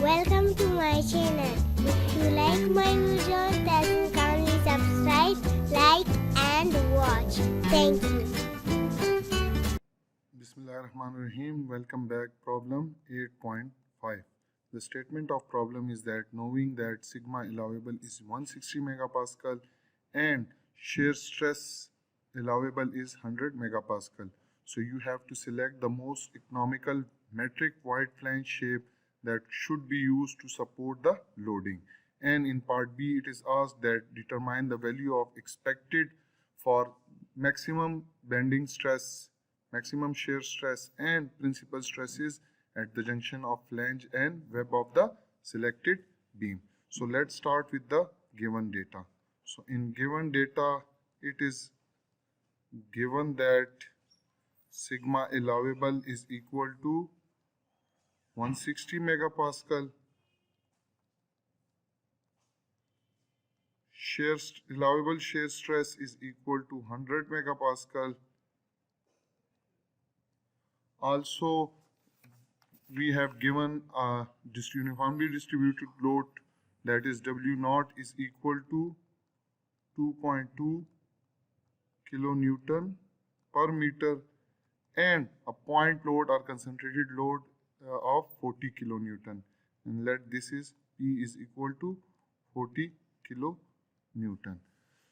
Welcome to my channel. If you like my videos, then kindly subscribe, like and watch. Thank you. Bismillahirrahmanirrahim. Welcome back. Problem 8.5. The statement of problem is that knowing that sigma allowable is 160 megapascal and shear stress allowable is 100 megapascal. So you have to select the most economical metric wide flange shape that should be used to support the loading. And in part B, it is asked that determine the value of expected for maximum bending stress, maximum shear stress and principal stresses at the junction of flange and web of the selected beam. So let's start with the given data. So in given data, it is given that sigma allowable is equal to 160 megapascal, allowable shear stress is equal to 100 megapascal. Also, we have given a uniformly distributed load, that is W naught is equal to 2.2 kilonewton per meter and a point load or concentrated load of 40 kilonewton, and let this is P is equal to 40 kilonewton.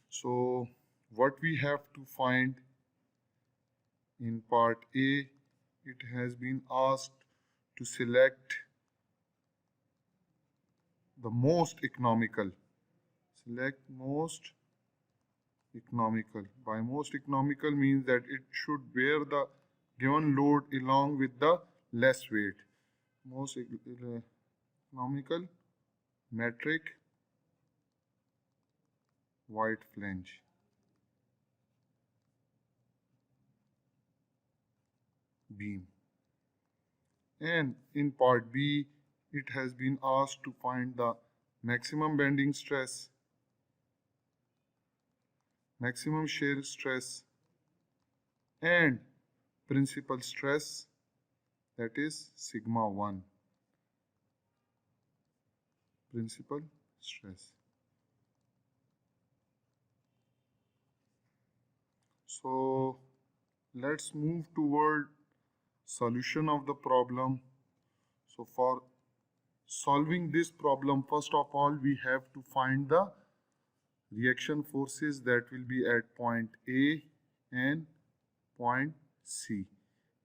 So what we have to find in part A, it has been asked to select the most economical. Select most economical. By most economical means that it should bear the given load along with the less weight. Most economical metric wide flange. Beam. And in part B, it has been asked to find the maximum bending stress, maximum shear stress and principal stress, that is sigma 1, principal stress. So let's move toward solution of the problem. So for solving this problem, first of all, we have to find the reaction forces that will be at point A and point C.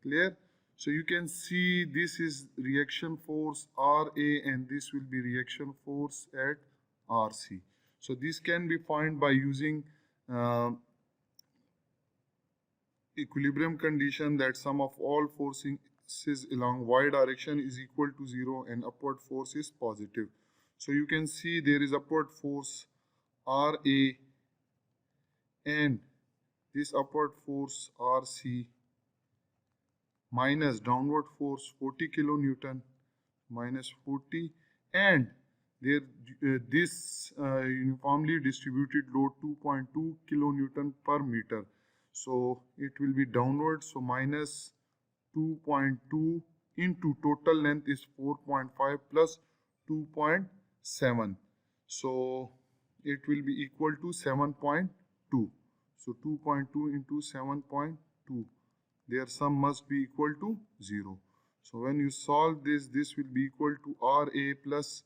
Clear? So you can see this is reaction force RA and this will be reaction force at RC. So this can be found by using equilibrium condition, that sum of all forces along y direction is equal to 0 and upward force is positive. So you can see there is upward force RA and this upward force RC minus downward force 40 kilonewton minus 40, and there this uniformly distributed load 2.2 kilonewton per meter. So it will be downward, so minus 2.2 into total length is 4.5 plus 2.7. So it will be equal to 7.2. So 2.2 into 7.2. Their sum must be equal to 0. So when you solve this, this will be equal to RA plus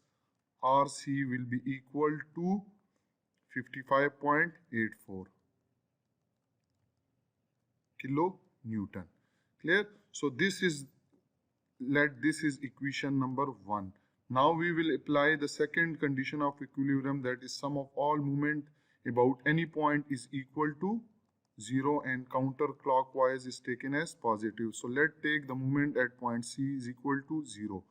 RC will be equal to 55.84 kilonewton. Clear? So this is equation number 1. Now we will apply the second condition of equilibrium, that is sum of all movement about any point is equal to 0 and counterclockwise is taken as positive. So let's take the movement at point C is equal to 0.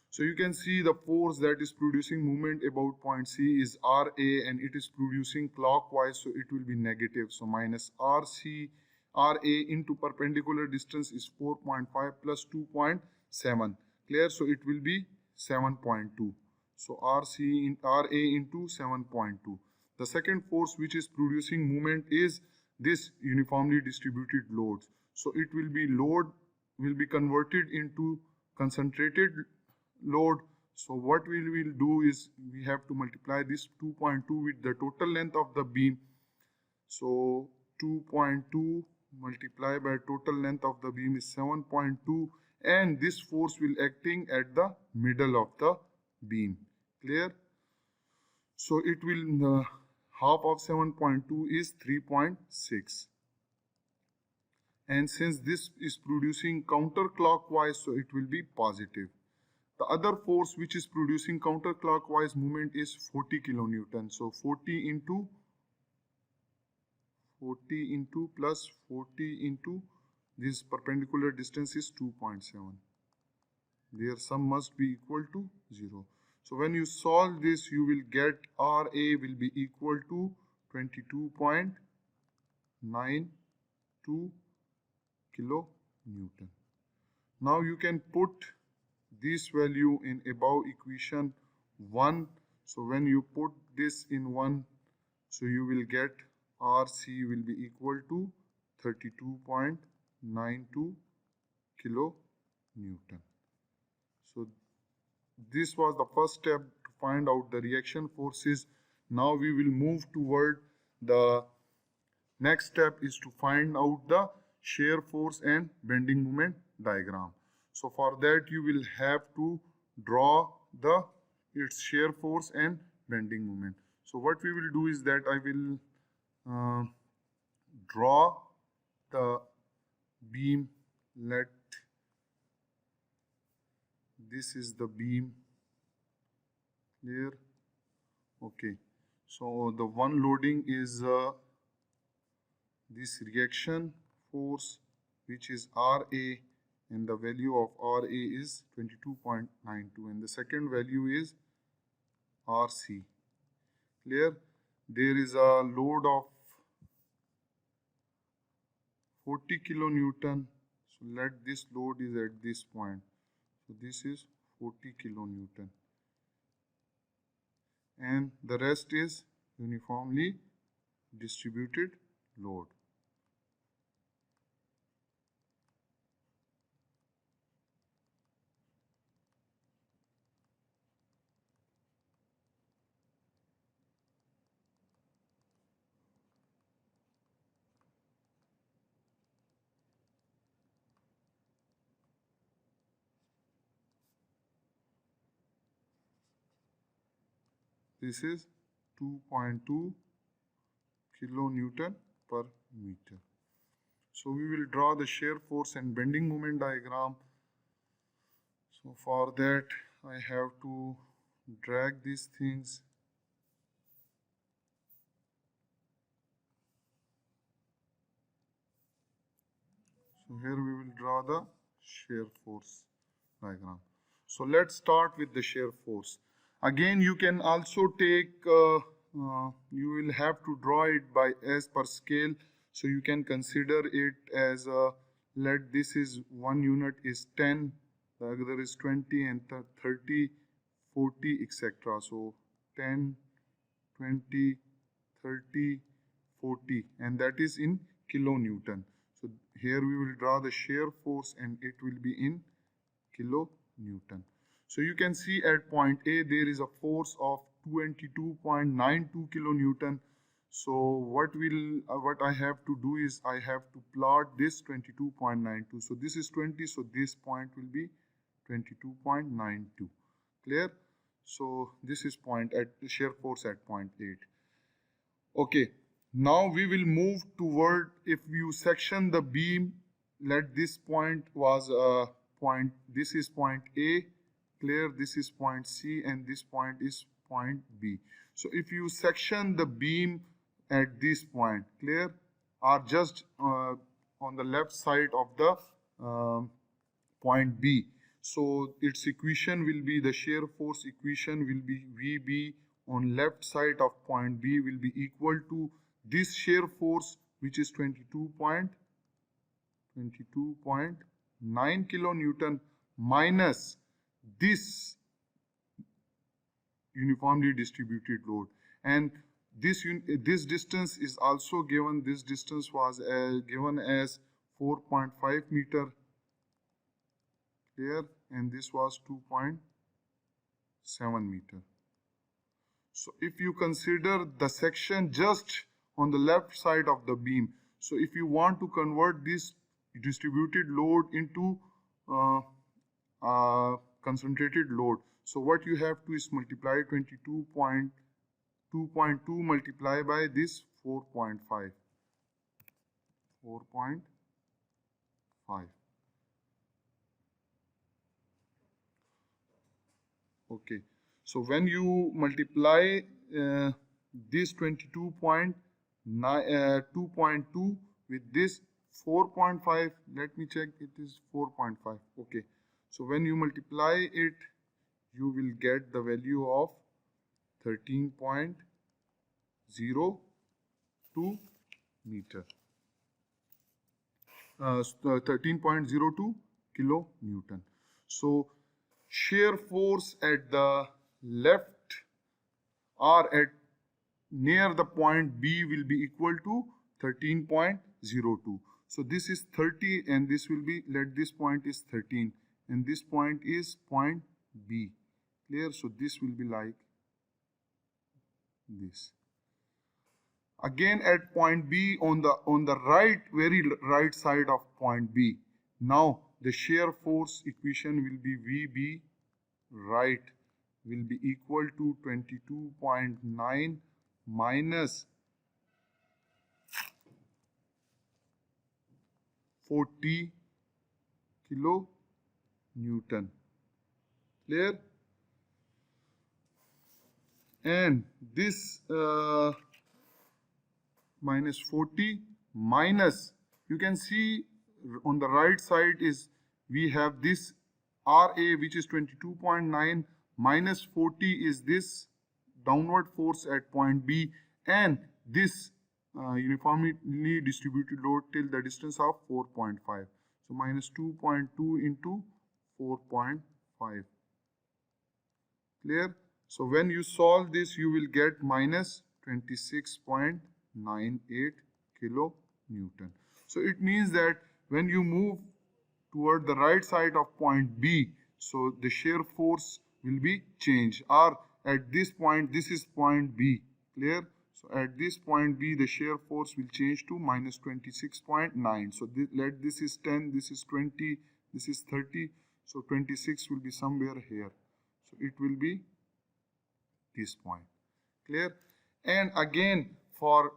So you can see the force that is producing movement about point C is RA and it is producing clockwise, so it will be negative. So minus RC RA into perpendicular distance is 4.5 plus 2.7. Clear? So it will be 7.2. So RC in RA into 7.2. The second force which is producing movement is this uniformly distributed loads. So it will be load will be converted into concentrated load. So what we will do is we have to multiply this 2.2 with the total length of the beam. So 2.2 multiplied by total length of the beam is 7.2, and this force will acting at the middle of the beam. Clear? So it will half of 7.2 is 3.6. And since this is producing counterclockwise, so it will be positive. The other force which is producing counterclockwise movement is 40 kilonewton. So 40 into plus 40 into this perpendicular distance is 2.7. Their sum must be equal to 0. So when you solve this, you will get RA will be equal to 22.92 kilonewton. Now you can put this value in above equation 1. So when you put this in 1, so you will get RC will be equal to 32.92 kilonewton. So this was the first step to find out the reaction forces. Now we will move toward the next step is to find out the shear force and bending moment diagram. So for that you will have to draw its shear force and bending moment. So what we will do is that I will draw the beam. Let this is the beam. Clear? Okay. So the one loading is this reaction force, which is RA, and the value of RA is 22.92, and the second value is RC. Clear? There is a load of 40 kilonewton. So let this load is at this point. So this is 40 kilonewton. And the rest is uniformly distributed load. This is 2.2 kilonewton per meter. So we will draw the shear force and bending moment diagram. So for that I have to drag these things. So here we will draw the shear force diagram. So let's start with the shear force. Again, you can also take, you will have to draw it by as per scale. So you can consider it as, let this is 1 unit is 10, the other is 20, and 30, 40, etc. So 10, 20, 30, 40, and that is in kilonewton. So here we will draw the shear force and it will be in kilonewton. So you can see at point A there is a force of 22.92 kilonewton. So what I have to do is I have to plot this 22.92. So this is 20, so this point will be 22.92. Clear? So this is point at the shear force at point 8. Okay, now we will move toward, if you section the beam, let this point was point, this is point A. Clear? This is point C and this point is point B. So if you section the beam at this point, clear, or just on the left side of the point B, so its equation will be, the shear force equation will be VB on left side of point B will be equal to this shear force, which is 22.9 kilonewton minus this uniformly distributed load, and this distance is also given. This distance was given as 4.5 meter. Clear? And this was 2.2 7 meter. So if you consider the section just on the left side of the beam, so if you want to convert this distributed load into concentrated load, so what you have to is multiply 22.2 multiply by this 4.5. Okay, so when you multiply this 2.2 with this 4.5, let me check, it is 4.5. Okay, so when you multiply it, you will get the value of 13.02 meter. 13.02 kilo Newton. So shear force at the left or at near the point B will be equal to 13.02. So this is 30 and this will be, let this point is 13 and this point is point B. Clear? So this will be like this. Again at point B on the right, very right side of point B. Now the shear force equation will be VB right will be equal to 22.9 minus 40 kilo Newton. Clear? And this minus 40 minus, you can see on the right side is we have this RA which is 22.9 minus 40 is this downward force at point B, and this uniformly distributed load till the distance of 4.5. So minus 2.2 into 4.5. Clear? So when you solve this, you will get minus 26.98 kilo Newton. So it means that when you move toward the right side of point B, so the shear force will be changed, or at this point, this is point B. Clear? So at this point B, the shear force will change to minus 26.9. So let this is 10, this is 20, this is 30. So 26 will be somewhere here. So it will be this point. Clear? And again, for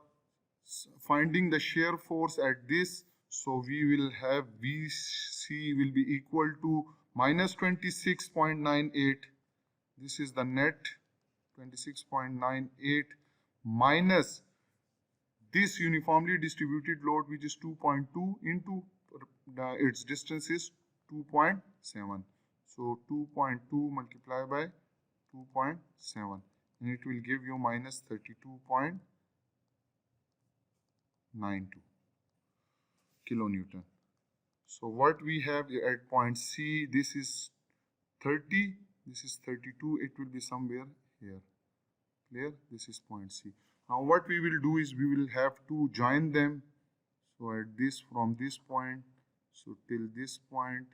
finding the shear force at this, so we will have VC will be equal to minus 26.98. This is the net 26.98 minus this uniformly distributed load which is 2.2 into its distance is 2.7. So 2.2 multiplied by 2.7 and it will give you minus 32.92 kilonewton. So what we have at point C, this is 30, this is 32, it will be somewhere here. Clear? This is point C. Now what we will do is we will have to join them. So at this, from this point, so till this point,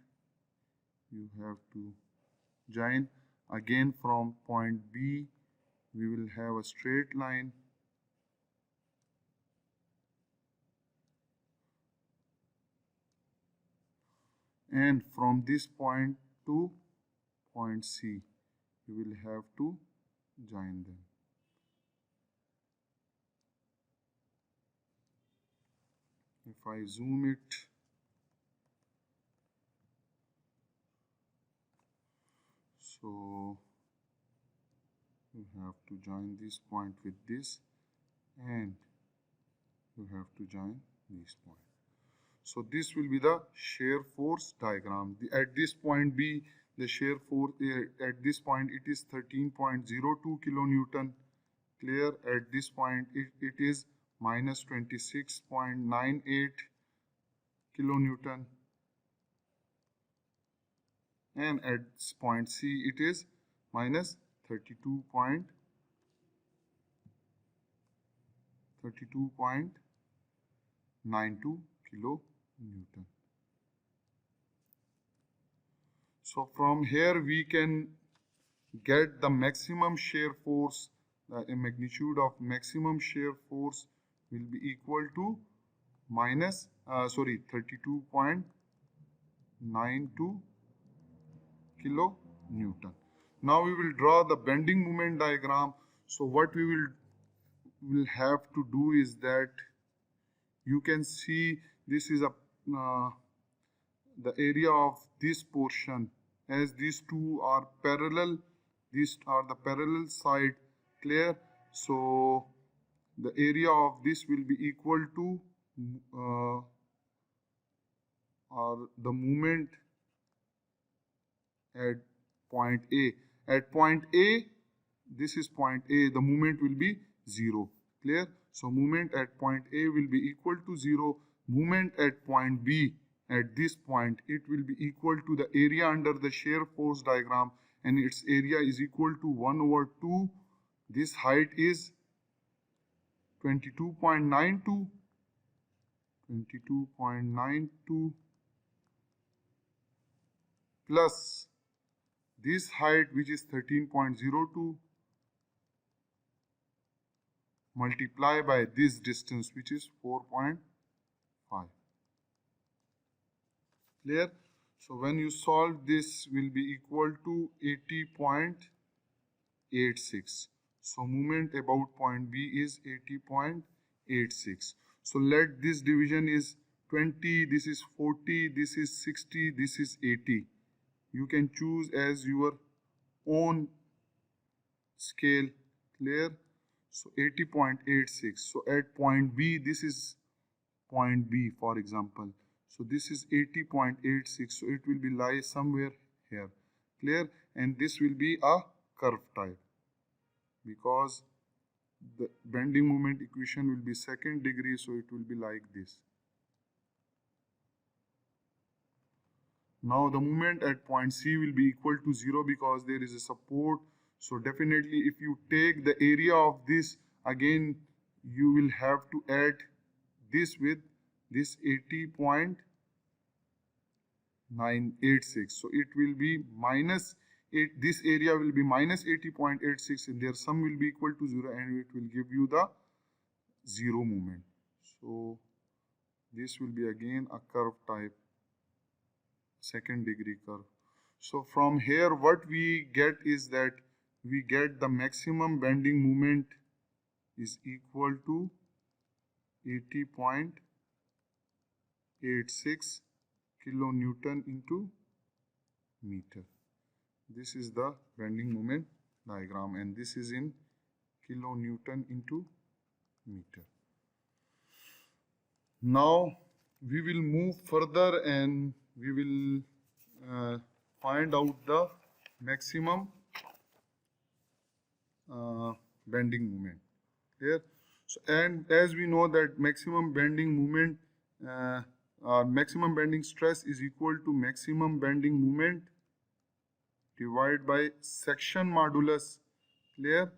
you have to join. Again from point B, we will have a straight line. And from this point to point C, you will have to join them. If I zoom it, so you have to join this point with this and you have to join this point. So this will be the shear force diagram. At this point B, the shear force at this point it is 13.02 kilonewton. Clear? At this point it is minus 26.98 kilonewton. And at point C it is minus 32.92 kilonewton. So from here we can get the maximum shear force, the magnitude of maximum shear force will be equal to minus 32.92 kilonewton. Now we will draw the bending moment diagram. So what we will have to do is that you can see this is the area of this portion, as these two are parallel, these are the parallel side, clear. So the area of this will be equal to or the moment at point A. At point A, this is point A, the moment will be 0, clear. So moment at point A will be equal to 0. Moment at point B, at this point, it will be equal to the area under the shear force diagram, and its area is equal to 1 over 2. This height is 22.92 plus this height, which is 13.02, multiply by this distance, which is 4.5. Clear? So when you solve, this will be equal to 80.86. So moment about point B is 80.86. So let this division is 20, this is 40, this is 60, this is 80. You can choose as your own scale, clear. So 80.86. So at point B, this is point B, for example. So this is 80.86. So it will be lie somewhere here, clear. And this will be a curve type, because the bending moment equation will be second degree, so it will be like this. Now the moment at point C will be equal to 0 because there is a support. So definitely if you take the area of this, again you will have to add this with this 80.986. So it will be minus 8, this area will be minus 80.86, and their sum will be equal to 0, and it will give you the 0 moment. So this will be again a curve type, second degree curve. So from here what we get is that we get the maximum bending moment is equal to 80.86 kilonewton into meter. This is the bending moment diagram, and this is in kilonewton into meter. Now we will move further and we will find out the maximum bending moment here. So, and as we know that maximum bending moment maximum bending stress is equal to maximum bending moment divided by section modulus, clear.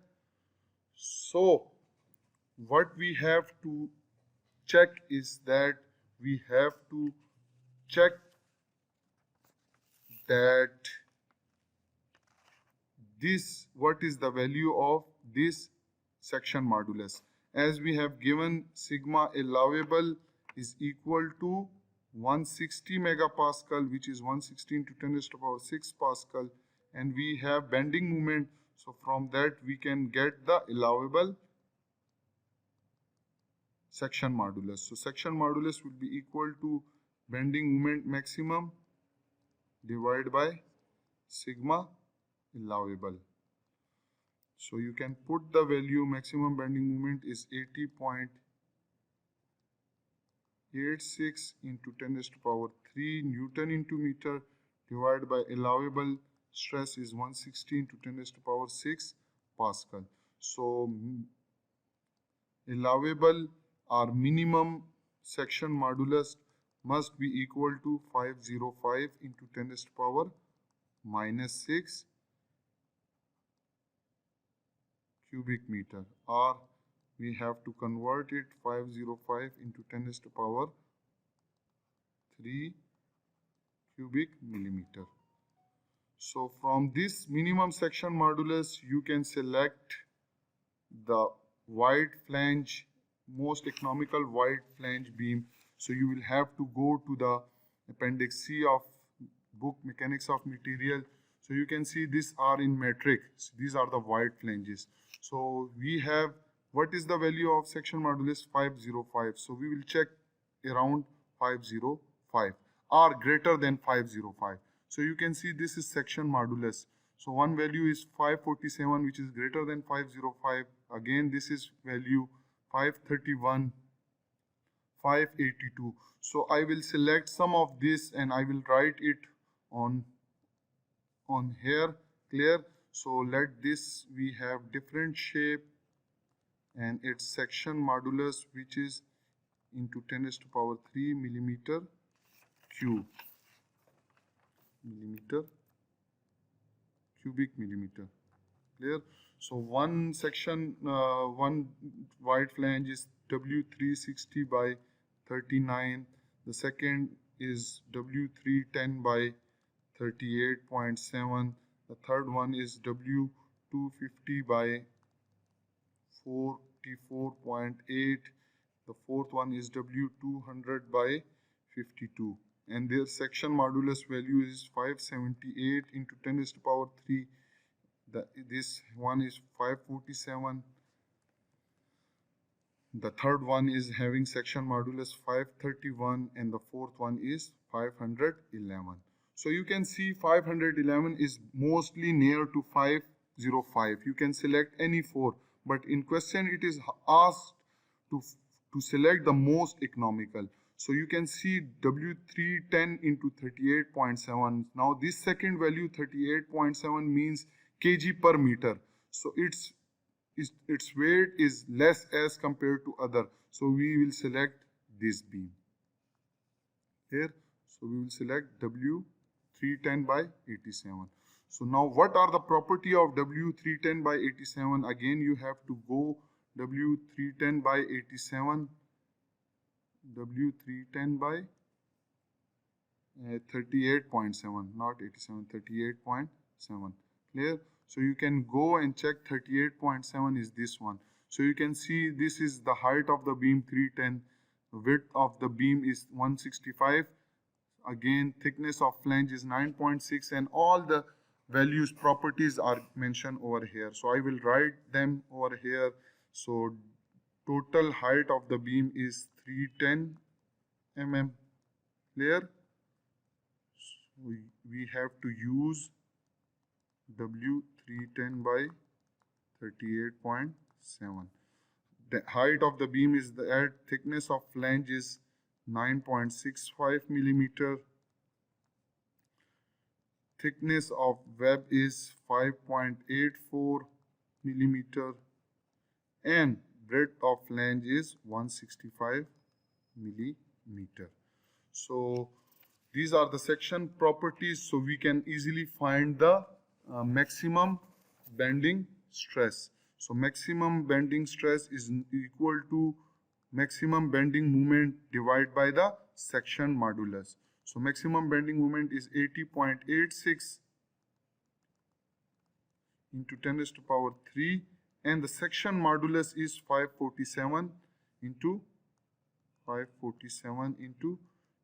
So what we have to check is that we have to check that this, what is the value of this section modulus. As we have given, sigma allowable is equal to 160 megapascal, which is 116 to 10 raised to the power 6 Pascal, and we have bending moment. So from that we can get the allowable section modulus. So section modulus will be equal to bending moment maximum divided by sigma allowable. So you can put the value maximum bending moment is 80.86 into 10 raised to the power 3 Newton into meter divided by allowable stress is 116 to 10 raised to the power 6 Pascal. So allowable or minimum section modulus must be equal to 505 into 10 raised to the power minus 6 cubic meter, or we have to convert it 505 into 10 raised to the power 3 cubic millimeter. So from this minimum section modulus, you can select the wide flange, most economical wide flange beam. So you will have to go to the appendix C of book Mechanics of Material. So you can see these are in metric. So these are the wide flanges. So we have, what is the value of section modulus? 505. So we will check around 505 or greater than 505. So you can see this is section modulus. So one value is 547, which is greater than 505. Again, this is value 531, 582. So I will select some of this and I will write it on here, clear. So let this, we have different shape and its section modulus, which is into 10 raised to power 3 millimeter cube, cubic millimeter, clear. So one section, one wide flange is W360 by 39. The second is W310 by 38.7. The third one is W250 by 44.8. The fourth one is W200 by 52. And their section modulus value is 578 into 10 raised to power 3. This one is 547. The third one is having section modulus 531 and the fourth one is 511. So you can see 511 is mostly near to 505. You can select any four, but in question it is asked to select the most economical. So you can see W310 into 38.7. Now this second value 38.7 means kg per meter. So its weight is less as compared to other. So we will select this beam here. So we will select W310 by 87. So now what are the property of W310 by 87? Again you have to go W310 by 87, W310 by 38.7, not 87, 38.7, clear. So you can go and check 38.7 is this one. So you can see this is the height of the beam 310, width of the beam is 165. Again, thickness of flange is 9.6 and all the values, properties are mentioned over here. So I will write them over here. So total height of the beam is 310 mm, clear. So we have to use W310 by 38.7. The height of the beam is the thickness of flange is 9.65 millimeter. Thickness of web is 5.84 millimeter and breadth of flange is 165 millimeter. So these are the section properties. So we can easily find the maximum bending stress. So maximum bending stress is equal to maximum bending moment divided by the section modulus. So maximum bending moment is 80.86 into 10 raised to power 3 and the section modulus is 547 into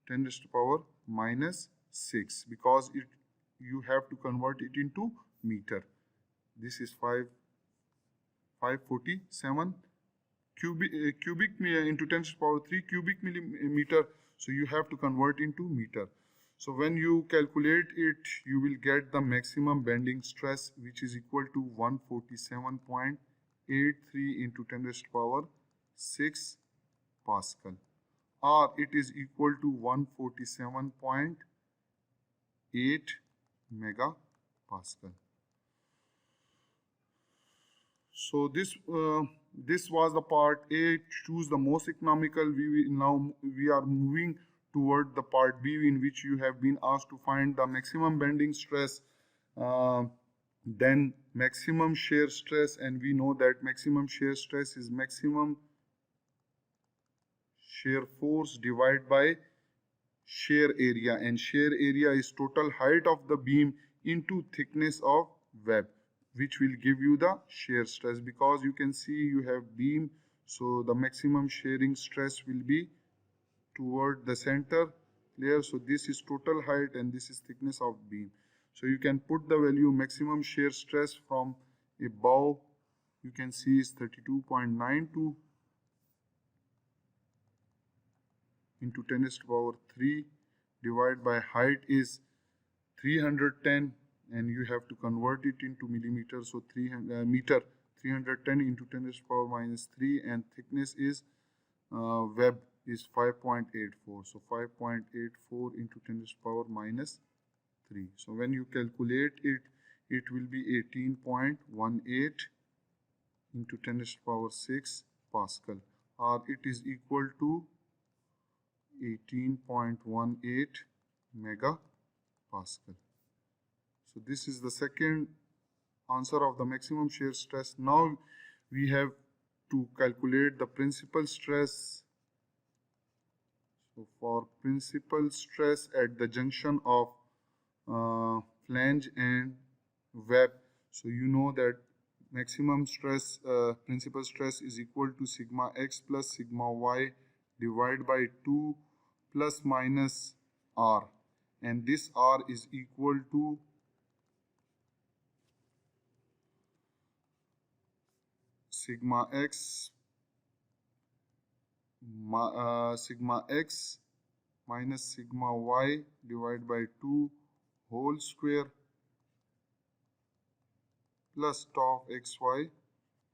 10 raised to power minus 6 because you have to convert it into meter. This is 547 cubic into 10 to the power 3 cubic millimeter. So you have to convert into meter. So when you calculate it, you will get the maximum bending stress, which is equal to 147.83 into 10 raised to power 6 Pascal, or it is equal to 147.8 megapascal. So this was the part A. Choose the most economical. We are moving toward the part B, in which you have been asked to find the maximum bending stress, then maximum shear stress, and we know that maximum shear stress is maximum shear force divided by shear area, and shear area is total height of the beam into thickness of web, which will give you the shear stress. Because you can see you have beam, so the maximum shearing stress will be toward the center. Clear? So this is total height and this is thickness of beam. So you can put the value maximum shear stress from above, you can see is 32.92 into 10 to the power 3 divided by height is 310, and you have to convert it into millimeter. So 300 meter, 310 into 10 to the power minus 3, and thickness is web is 5.84. So 5.84 into 10 to the power minus 3. So when you calculate it, it will be 18.18 into 10 to the power 6 Pascal, or it is equal to 18.18 megapascal. So this is the second answer of the maximum shear stress. Now we have to calculate the principal stress. So for principal stress at the junction of flange and web, so you know that maximum stress, principal stress is equal to sigma x plus sigma y divided by 2 plus minus r, and this r is equal to sigma x minus sigma y divided by 2 whole square plus tau of xy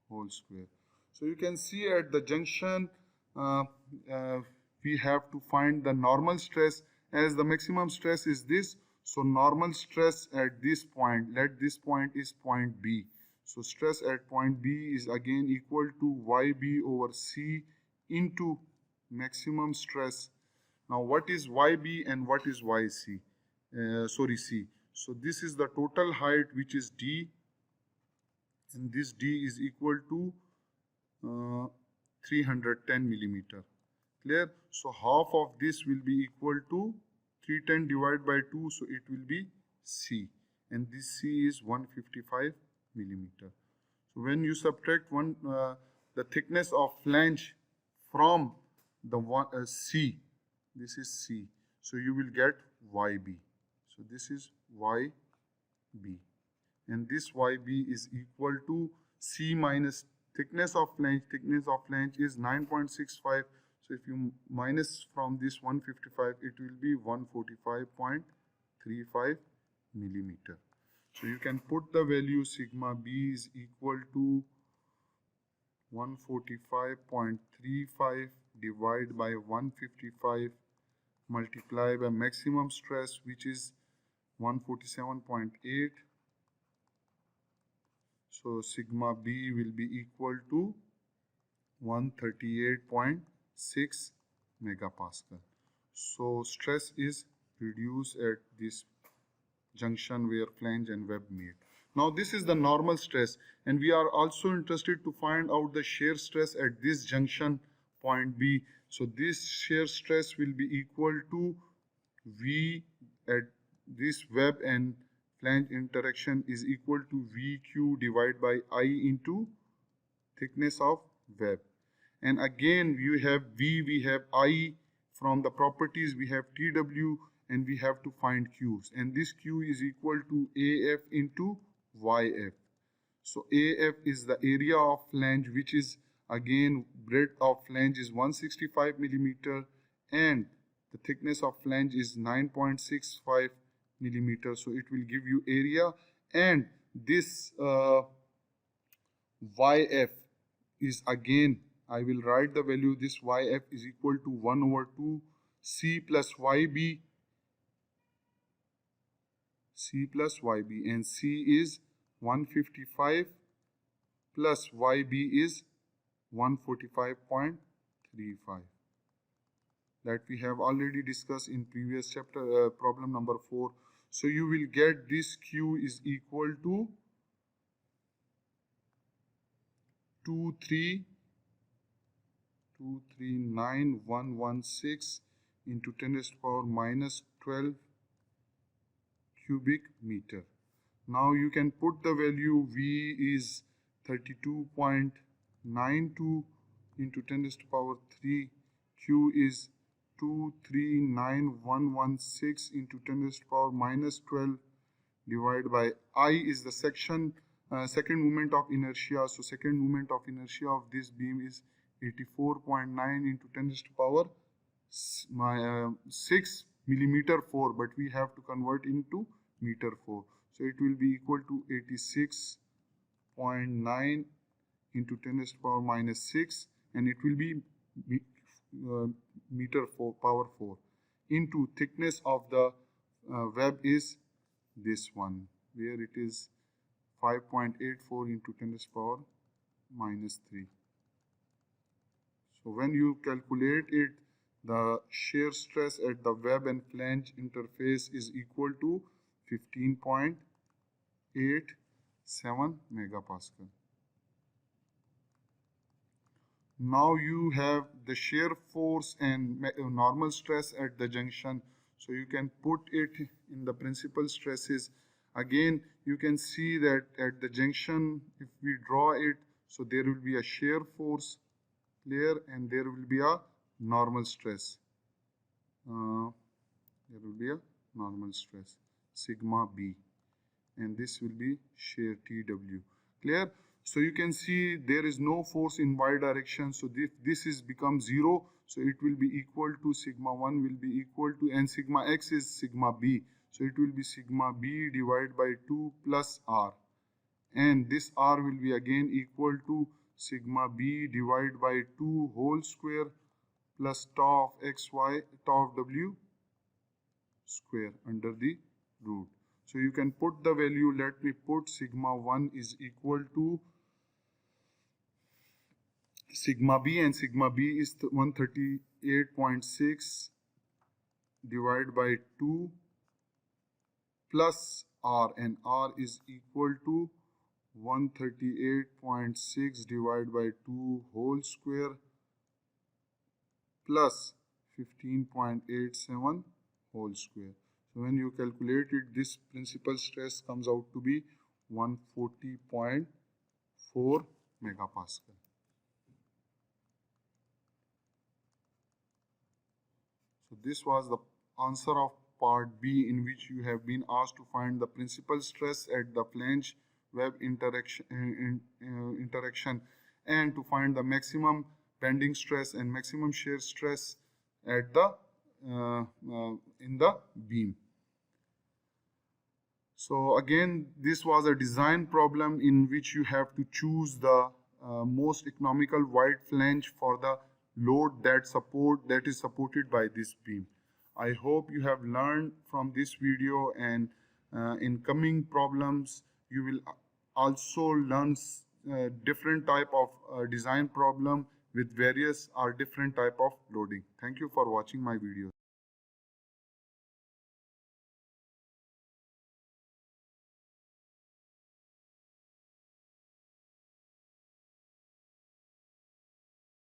whole square. So you can see at the junction we have to find the normal stress, as the maximum stress is this. So normal stress at this point, let this point is point B. So stress at point B is again equal to YB over C into maximum stress. Now what is YB and what is YC? C. So this is the total height, which is D, and this D is equal to 310 millimeter. Clear? So half of this will be equal to 310 divided by 2, so it will be C, and this C is 155 millimeter. So when you subtract the thickness of flange from the C, this is C, so you will get YB. So this is YB, and this YB is equal to C minus thickness of flange. Thickness of flange is 9.65. So if you minus from this 155, it will be 145.35 millimeter. So you can put the value sigma B is equal to 145.35 divided by 155 multiplied by maximum stress, which is 147.8. So sigma B will be equal to 138.6 megapascal. So stress is reduced at this junction where flange and web meet. Now this is the normal stress, and we are also interested to find out the shear stress at this junction point B. So this shear stress will be equal to V at this web and flange interaction is equal to VQ divided by I into thickness of web. And again we have V, we have I, from the properties we have TW, and we have to find Q's, and this Q is equal to AF into YF. So AF is the area of flange, which is again breadth of flange is 165 millimeter and the thickness of flange is 9.65 millimeter. So it will give you area, and this YF is again, I will write the value, this YF is equal to 1 over 2 C plus YB, and C is 155 plus YB is 145.35. That we have already discussed in previous chapter, problem number 4. So you will get this Q is equal to 239,116 into 10 to the power minus 12 cubic meter. Now you can put the value V is 32.92 into 10 raised to power 3. Q is 239116 into 10 raised to power minus 12 divided by I is the second moment of inertia. So second moment of inertia of this beam is 84.9 into 10 raised to power 6 millimeter 4, but we have to convert into meter 4. So it will be equal to 86.9 into 10 raised to power minus 6, and it will be meter 4 power 4 into thickness of the web is this one, where it is 5.84 into 10 raised to power minus 3. So when you calculate it, the shear stress at the web and flange interface is equal to 15.87 megapascal. Now you have the shear force and normal stress at the junction. So you can put it in the principal stresses. Again, you can see that at the junction, if we draw it, so there will be a shear force there and there will be a normal stress. There will be a normal stress, sigma B, and this will be shear TW. Clear? So you can see there is no force in y direction. So this is become 0. So it will be equal to sigma 1 will be equal to, and sigma x is sigma B. So it will be sigma B divided by 2 plus R. And this R will be again equal to sigma B divided by 2 whole square plus tau of xy, tau of w square under the root. So you can put the value, let me put sigma 1 is equal to sigma B, and sigma B is 138.6 divided by 2 plus R, and R is equal to 138.6 divided by 2 whole square plus 15.87 whole square. So when you calculate it, this principal stress comes out to be 140.4 megapascal. So this was the answer of part B, in which you have been asked to find the principal stress at the flange web interaction and to find the maximum bending stress and maximum shear stress at the in the beam. So again, this was a design problem in which you have to choose the most economical wide flange for the load that is supported by this beam. I hope you have learned from this video, and in coming problems you will also learn different type of design problem with various or different type of loading. Thank you for watching my video.